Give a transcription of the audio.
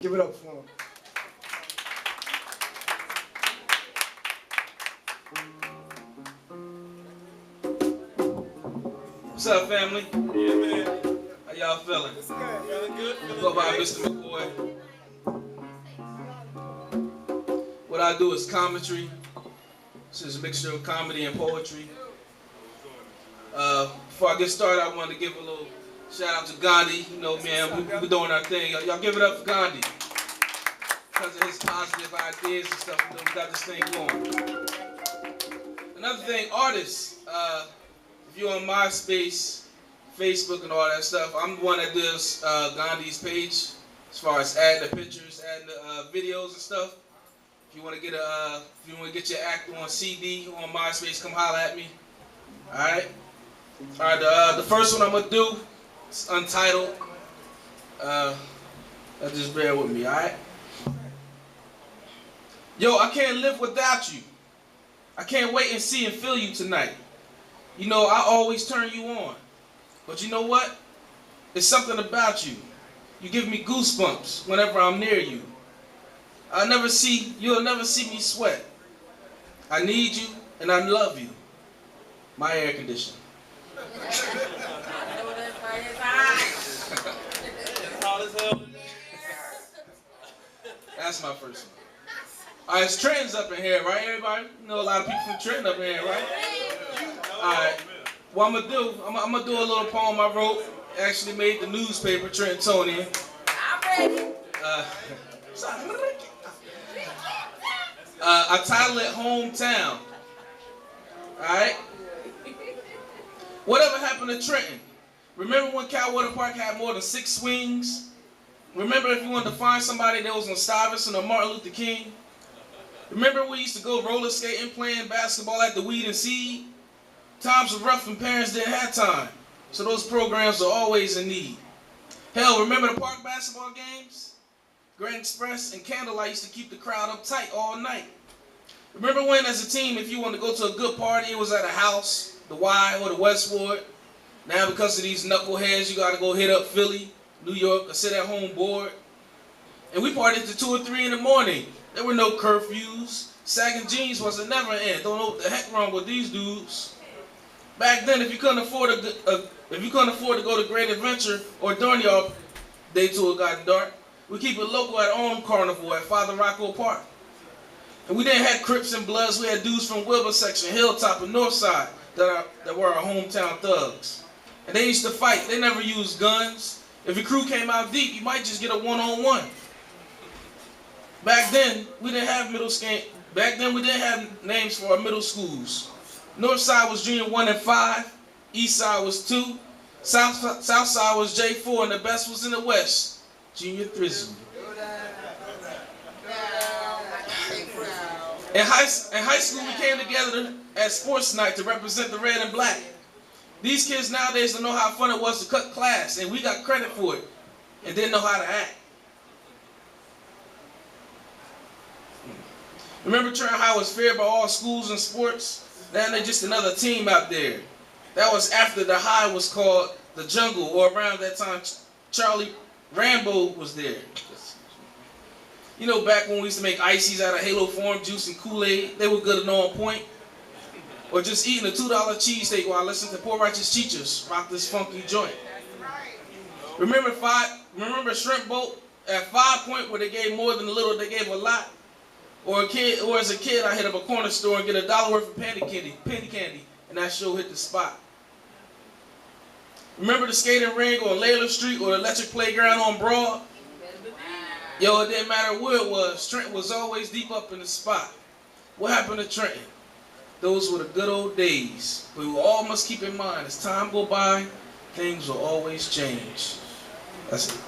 Give it up for him. What's up, family? Yeah, man. How y'all feeling? It's good. Feeling good. Feeling Go by great. Mr. McCoy. What I do is Cometry. This is a mixture of comedy and poetry. Before I get started, I want to give a little shout out to Gandhi. You know, man, we're doing our thing. Y'all give it up for Gandhi. Because of his positive ideas and stuff, we got this thing going. Another thing, artists, if you're on MySpace, Facebook, and all that stuff, I'm the one that does Gandhi's page as far as adding the pictures, adding the videos and stuff. If you want to get your act on CD on MySpace, come holler at me. All right. The first one I'm gonna do is untitled. Just bear with me, all right. Yo, I can't live without you. I can't wait and see and feel you tonight. You know, I always turn you on. But you know what? It's something about you. You give me goosebumps whenever I'm near you. You'll never see me sweat. I need you and I love you. My air conditioner. That's my first one. All right, it's Trenton's up in here, right, everybody? You know a lot of people from Trenton up in here, right? All right. What I'm gonna do a little poem I wrote. Actually made the newspaper, Trentonian. I titled it Hometown. All right. Whatever happened to Trenton? Remember when Calwater Park had more than 6 swings? Remember if you wanted to find somebody that was on Stuyvesant or Martin Luther King? Remember we used to go roller skating, playing basketball at the Weed and Seed? Times were rough and parents didn't have time, so those programs are always in need. Hell, remember the park basketball games? Grand Express and Candlelight used to keep the crowd up tight all night. Remember when, as a team, if you wanted to go to a good party, it was at a house, the Y or the Westwood? Now, because of these knuckleheads, you got to go hit up Philly, New York, or sit at home bored. And we partied to 2 or 3 in the morning. There were no curfews. Sagging jeans wasn't never in. Don't know what the heck wrong with these dudes. Back then, if you couldn't afford to go to Great Adventure or during your day till it got dark, we keep it local at our own carnival at Father Rocco Park. And we didn't have Crips and Bloods. We had dudes from Wilbur section, Hilltop, and Northside that were our hometown thugs. And they used to fight. They never used guns. If your crew came out deep, you might just get a one-on-one. Back then, we didn't have names for our middle schools. North side was Junior 1 and 5, East side was 2, South side was J4, and the best was in the West, Junior 3. In high school, we came together at sports night to represent the red and black. These kids nowadays don't know how fun it was to cut class, and we got credit for it, and didn't know how to act. Remember Trenton High was feared by all schools and sports? Now they're just another team out there. That was after the high was called the Jungle, or around that time Charlie Rambo was there. You know, back when we used to make ices out of Halo Form juice and Kool-Aid, they were good and on point. Or just eating a $2 cheesesteak while listening to Poor Righteous Teachers rock this funky joint. Remember Shrimp Boat at 5 Point where they gave more than a little, they gave a lot? Or as a kid, I hit up a corner store and get $1 worth of penny candy, and that show hit the spot. Remember the skating ring on Layla Street or the electric playground on Broad? Yo, it didn't matter where it was, Trenton was always deep up in the spot. What happened to Trenton? Those were the good old days. But we all must keep in mind, as time go by, things will always change. That's it.